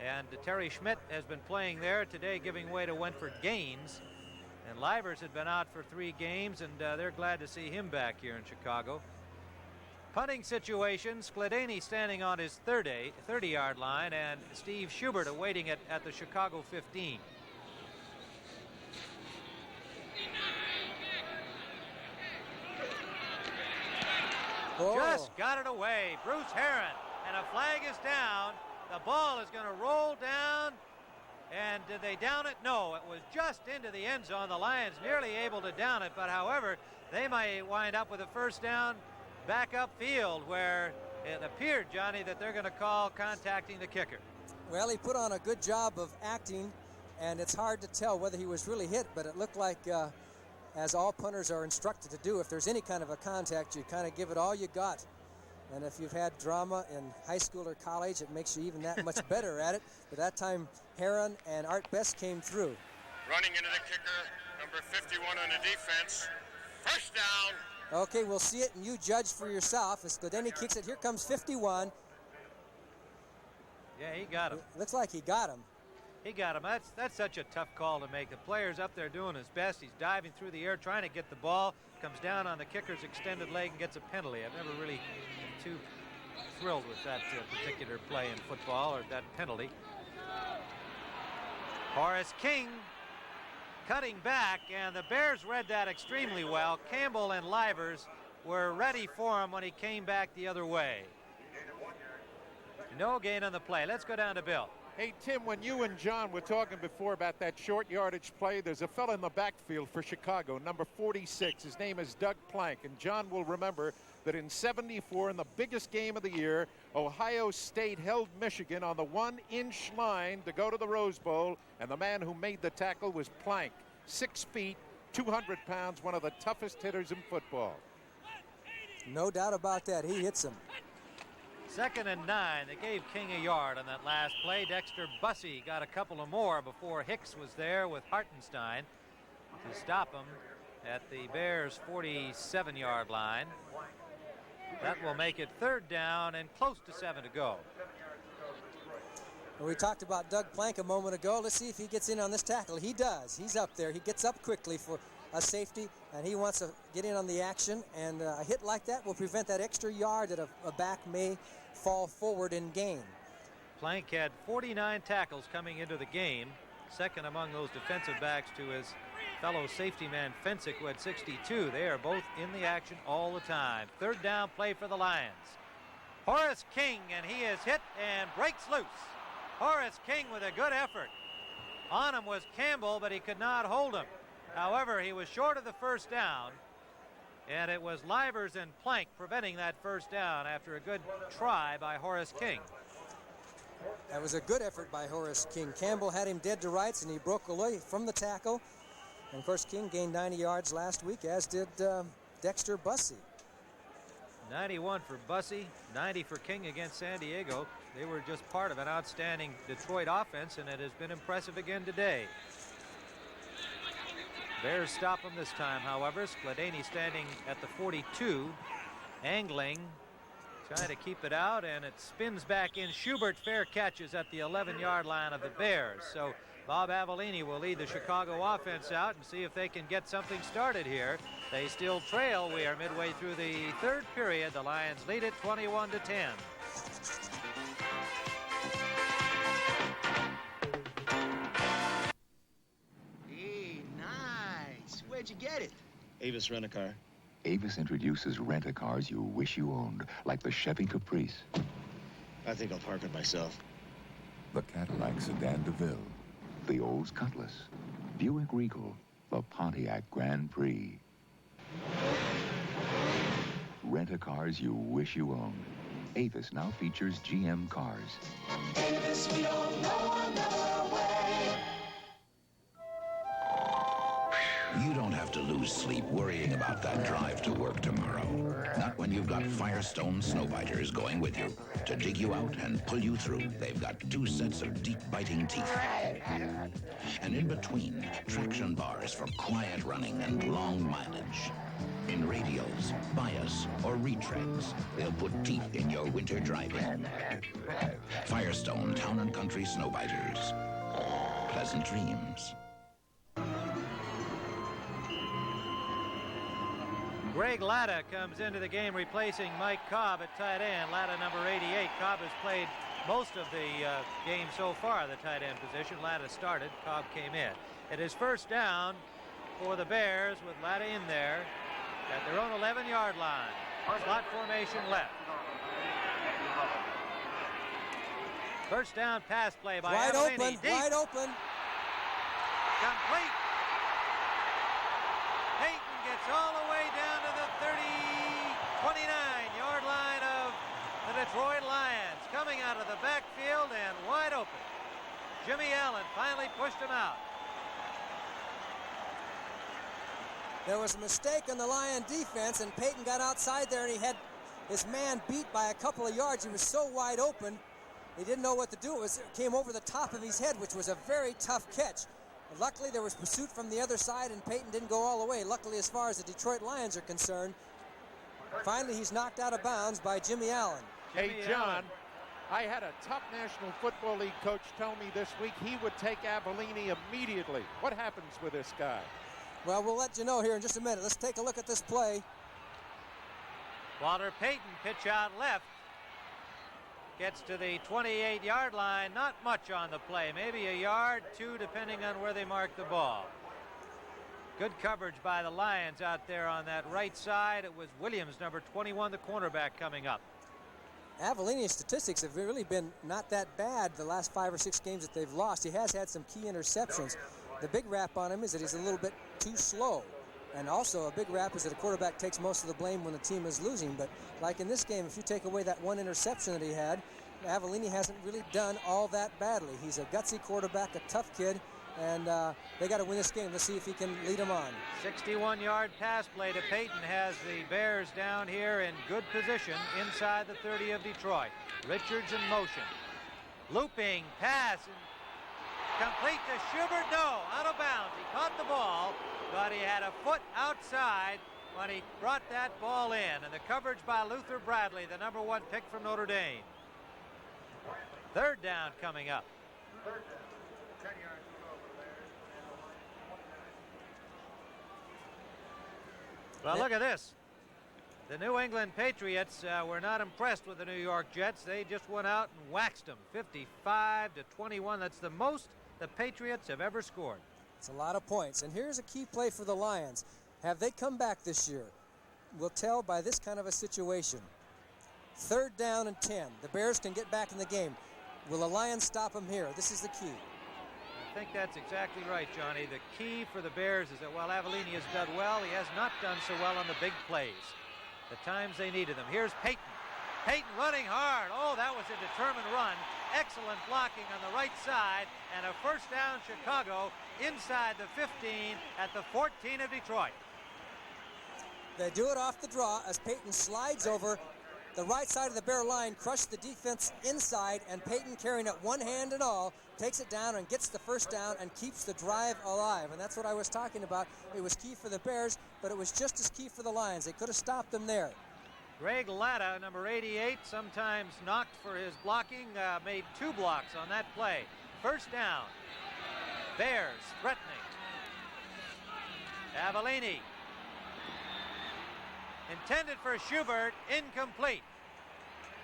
And Terry Schmidt has been playing there today, giving way to Winford Gaines. And Livers had been out for 3 games, and they're glad to see him back here in Chicago. Punting situation, Skladany standing on his 30-yard line, and Steve Schubert awaiting it at the Chicago 15. Oh. Just got it away. Bruce Herron, and a flag is down. The ball is going to roll down, and did they down it? No, it was just into the end zone. The Lions nearly able to down it, but however, they might wind up with a first down back upfield where it appeared, Johnny, that they're going to call contacting the kicker. Well, he put on a good job of acting, and it's hard to tell whether he was really hit, but it looked like, as all punters are instructed to do, if there's any kind of a contact, you kind of give it all you got. And if you've had drama in high school or college, it makes you even that much better at it. But that time, Herron and Art Best came through. Running into the kicker, number 51 on the defense. First down. Okay, we'll see it, and you judge for yourself. As Skladany kicks it, here comes 51. Yeah, he got him. Looks like he got him. He got him. That's such a tough call to make. The player's up there doing his best. He's diving through the air, trying to get the ball. Comes down on the kicker's extended leg and gets a penalty. I've never really been too thrilled with that particular play in football, or that penalty. Horace King cutting back, and the Bears read that extremely well. Campbell and Livers were ready for him when he came back the other way. No gain on the play. Let's go down to Bill. Hey, Tim, when you and John were talking before about that short yardage play, there's a fellow in the backfield for Chicago, number 46. His name is Doug Plank, and John will remember that in '74, in the biggest game of the year, Ohio State held Michigan on the 1-inch line to go to the Rose Bowl, and the man who made the tackle was Plank. 6 feet, 200 pounds, one of the toughest hitters in football. No doubt about that. He hits him. 2nd and 9. They gave King a yard on that last play. Dexter Bussey got a couple of more before Hicks was there with Hartenstein to stop him at the Bears' 47-yard line. That will make it 3rd down and close to 7 to go. Well, we talked about Doug Plank a moment ago. Let's see if he gets in on this tackle. He does. He's up there. He gets up quickly for a safety, and he wants to get in on the action. And a hit like that will prevent that extra yard that a back may fall forward and gain. Plank had 49 tackles coming into the game, second among those defensive backs to his fellow safety man Fensick, who had 62. They are both in the action all the time. 3rd down play for the Lions. Horace King, and he is hit and breaks loose. Horace King with a good effort. On him was Campbell, but he could not hold him. However, he was short of the first down, and it was Livers and Plank preventing that first down after a good try by Horace King. That was a good effort by Horace King. Campbell had him dead to rights, and he broke away from the tackle. And, of course, King gained 90 yards last week, as did Dexter Bussey. 91 for Bussey, 90 for King against San Diego. They were just part of an outstanding Detroit offense, and it has been impressive again today. Bears stop them this time, however. Skladany standing at the 42, angling, trying to keep it out, and it spins back in. Schubert fair catches at the 11-yard line of the Bears. So Bob Avellini will lead the Chicago offense out and see if they can get something started here. They still trail. We are midway through the third period. The Lions lead it 21-10. Hey, nice. Where'd you get it? Avis Rent-A-Car. Avis introduces rent-a-cars you wish you owned, like the Chevy Caprice. I think I'll park it myself. The Cadillac Sedan DeVille. The Olds Cutlass. Buick Regal. The Pontiac Grand Prix. Rent-a-cars you wish you owned. Avis now features GM cars. Avis, we don't know another way. You don't have to lose sleep worrying about that drive to work tomorrow. Not when you've got Firestone Snowbiters going with you. To dig you out and pull you through, they've got 2 sets of deep biting teeth. And in between, traction bars for quiet running and long mileage. In radials, bias, or retreads, they'll put teeth in your winter driving. Firestone Town & Country Snowbiters. Pleasant dreams. Greg Latta comes into the game replacing Mike Cobb at tight end. Latta number 88. Cobb has played most of the game so far, the tight end position. Latta started, Cobb came in. It is first down for the Bears with Latta in there at their own 11-yard line. Slot formation left. First down pass play by Wide Avellini. open, Deep. wide open. Complete. Payton gets all the way down to the 29-yard line of the Detroit Lions. Coming out of the backfield and wide open. Jimmy Allen finally pushed him out. There was a mistake on the Lion defense, and Payton got outside there, and he had his man beat by a couple of yards. He was so wide open, he didn't know what to do. It came over the top of his head, which was a very tough catch. But luckily, there was pursuit from the other side, and Payton didn't go all the way. Luckily, as far as the Detroit Lions are concerned, finally he's knocked out of bounds by Jimmy Allen. Hey, John, I had a top National Football League coach tell me this week he would take Avellini immediately. What happens with this guy? Well, we'll let you know here in just a minute. Let's take a look at this play. Walter Payton, pitch out left. Gets to the 28-yard line. Not much on the play. Maybe a yard, 2, depending on where they mark the ball. Good coverage by the Lions out there on that right side. It was Williams, number 21, the cornerback, coming up. Avellini's statistics have really been not that bad the last 5 or 6 games that they've lost. He has had some key interceptions. The big rap on him is that he's a little bit too slow. And also a big rap is that a quarterback takes most of the blame when the team is losing. But like in this game, if you take away that one interception that he had, Avellini hasn't really done all that badly. He's a gutsy quarterback, a tough kid, and they got to win this game. Let's see if he can lead them on. 61-yard pass play to Payton has the Bears down here in good position inside the 30 of Detroit. Richards in motion. Looping pass. Complete to Schubert. No, out of bounds. He caught the ball, but he had a foot outside when he brought that ball in. And the coverage by Luther Bradley, the number 1 pick from Notre Dame. Third down coming up. Well, look at this. The New England Patriots were not impressed with the New York Jets. They just went out and waxed them, 55-21. That's the most the Patriots have ever scored. It's a lot of points. And here's a key play for the Lions. Have they come back this year? We'll tell by this kind of a situation. Third down and 10. The Bears can get back in the game. Will the Lions stop them here? This is the key. I think that's exactly right, Johnny. The key for the Bears is that while Avellini has done well, he has not done so well on the big plays. The times they needed them. Here's Payton. Payton running hard. Oh, that was a determined run. Excellent blocking on the right side, and a first down Chicago inside the 15 at the 14 of Detroit. They do it off the draw as Peyton slides over the right side of the Bear line, crushed the defense inside, and Peyton, carrying it one hand and all, takes it down and gets the first down and keeps the drive alive. And that's what I was talking about. It was key for the Bears, but it was just as key for the Lions. They could have stopped them there. Greg Latta, number 88, sometimes knocked for his blocking, made 2 blocks on that play. First down. Bears threatening. Avellini. Intended for Schubert, incomplete.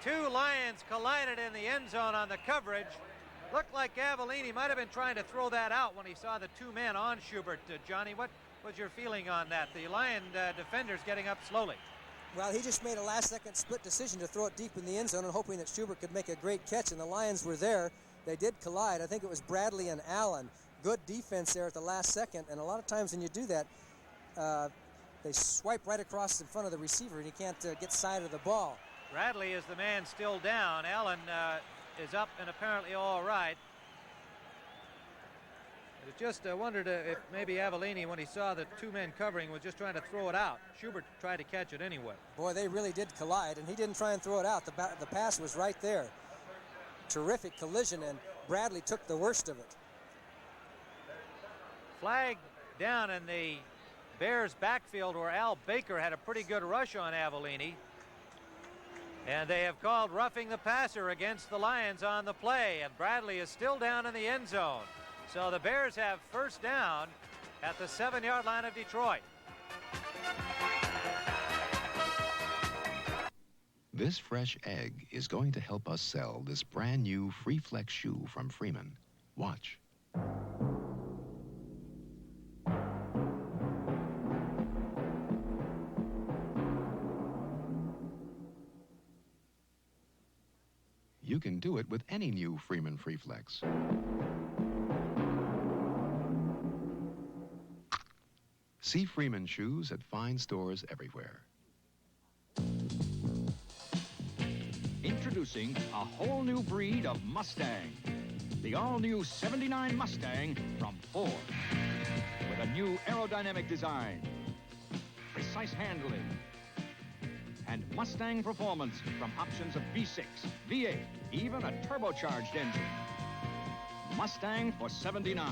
2 Lions collided in the end zone on the coverage. Looked like Avellini might have been trying to throw that out when he saw the 2 men on Schubert. Johnny, what was your feeling on that? The Lion defenders getting up slowly. Well, he just made a last-second split decision to throw it deep in the end zone and hoping that Schubert could make a great catch, and the Lions were there. They did collide. I think it was Bradley and Allen. Good defense there at the last second, and a lot of times when you do that, they swipe right across in front of the receiver, and he can't get sight of the ball. Bradley is the man still down. Allen is up and apparently all right. I just wondered if maybe Avellini, when he saw the 2 men covering, was just trying to throw it out. Schubert tried to catch it anyway. Boy, they really did collide, and he didn't try and throw it out. The pass was right there. Terrific collision, and Bradley took the worst of it. Flag down in the Bears backfield where Al Baker had a pretty good rush on Avellini. And they have called roughing the passer against the Lions on the play, and Bradley is still down in the end zone. So the Bears have first down at the 7-yard line of Detroit. This fresh egg is going to help us sell this brand new Free Flex shoe from Freeman. Watch. You can do it with any new Freeman Free Flex. See Freeman shoes at fine stores everywhere. Introducing a whole new breed of Mustang. The all-new 79 Mustang from Ford. With a new aerodynamic design, precise handling, and Mustang performance from options of V6, V8, even a turbocharged engine. Mustang for 79,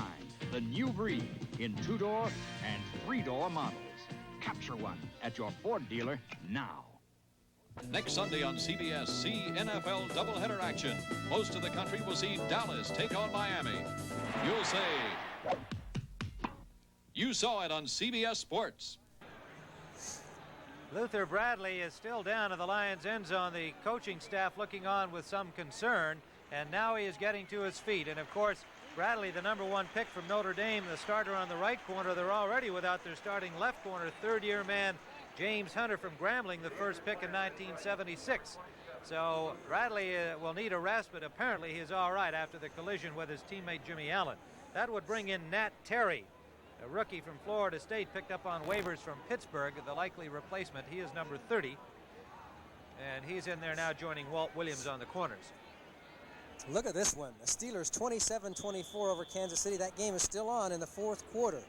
the new breed in 2-door and 3-door models. Capture one at your Ford dealer now. Next Sunday on CBS, see NFL doubleheader action. Most of the country will see Dallas take on Miami. You'll say, you saw it on CBS Sports. Luther Bradley is still down in the Lions' end zone. The coaching staff looking on with some concern, and now he is getting to his feet. And of course, Bradley, the #1 pick from Notre Dame, the starter on the right corner. They're already without their starting left corner, 3rd-year man James Hunter from Grambling, the first pick in 1976. So Bradley will need a rest, but apparently he's all right after the collision with his teammate Jimmy Allen. That would bring in Nat Terry, a rookie from Florida State, picked up on waivers from Pittsburgh, the likely replacement. He is number 30, and he's in there now joining Walt Williams on the corners. Look at this one. The Steelers 27-24 over Kansas City. That game is still on in the 4th quarter.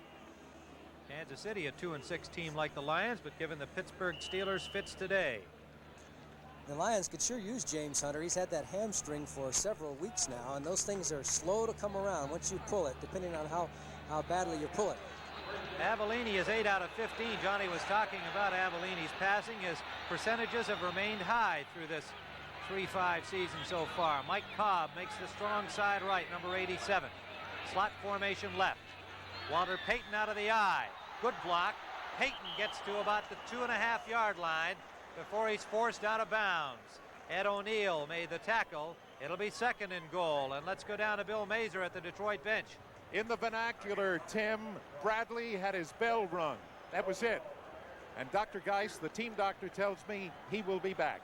Kansas City, a 2-6 team like the Lions, but given the Pittsburgh Steelers fits today. The Lions could sure use James Hunter. He's had that hamstring for several weeks now, and those things are slow to come around once you pull it, depending on how badly you pull it. Avellini is 8 out of 15. Johnny was talking about Avellini's passing. His percentages have remained high through this 3-5 season so far. Mike Cobb makes the strong side right, number 87. Slot formation left. Walter Payton out of the eye. Good block. Payton gets to about the 2.5-yard line before he's forced out of bounds. Ed O'Neill made the tackle. It'll be 2nd and goal. And let's go down to Bill Mazer at the Detroit bench. In the vernacular, Tim, Bradley had his bell rung. That was it. And Dr. Geis, the team doctor, tells me he will be back.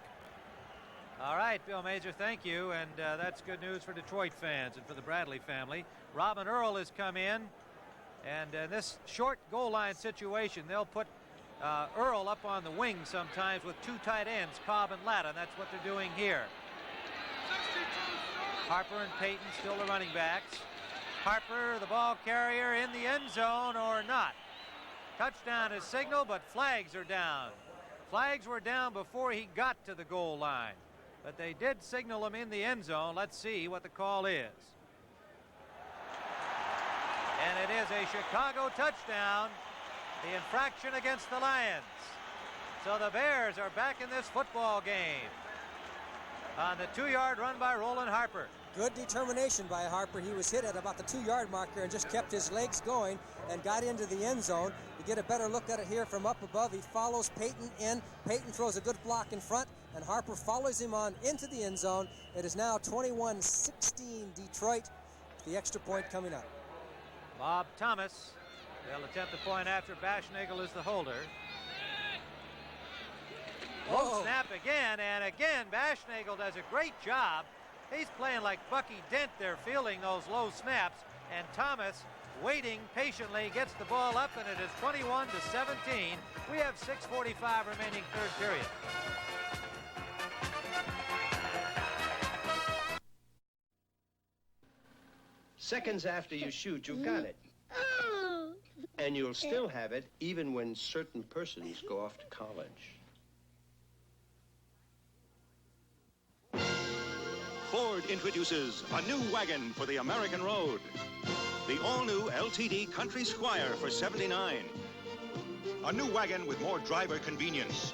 All right, Bill Mazer, thank you. And that's good news for Detroit fans and for the Bradley family. Robin Earl has come in. And in this short goal line situation, they'll put Earl up on the wing sometimes with 2 tight ends, Cobb and Latta. And that's what they're doing here. Harper and Payton still the running backs. Harper, the ball carrier, in the end zone or not. Touchdown is signaled, but flags are down. Flags were down before he got to the goal line, but they did signal him in the end zone. Let's see what the call is. And it is a Chicago touchdown, the infraction against the Lions. So the Bears are back in this football game on the 2-yard run by Roland Harper. Good determination by Harper. He was hit at about the 2-yard marker and just kept his legs going and got into the end zone. You get a better look at it here from up above. He follows Payton in. Payton throws a good block in front, and Harper follows him on into the end zone. It is now 21-16 Detroit. The extra point coming up. Bob Thomas will attempt the point after Bashnagel is the holder. Low snap again, and again Bashnagel does a great job. He's playing like Bucky Dent there, fielding those low snaps, and Thomas, waiting patiently, gets the ball up, and it is 21-17. We have 6:45 remaining third period. Seconds after you shoot, you've got it. And you'll still have it even when certain persons go off to college. Ford introduces a new wagon for the American road. The all-new LTD Country Squire for $79. A new wagon with more driver convenience,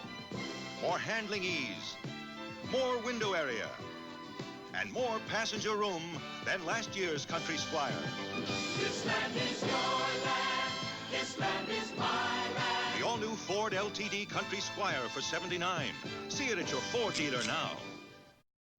more handling ease, more window area, and more passenger room than last year's Country Squire. This land is your land. This land is my land. The all-new Ford LTD Country Squire for $79. See it at your Ford dealer now.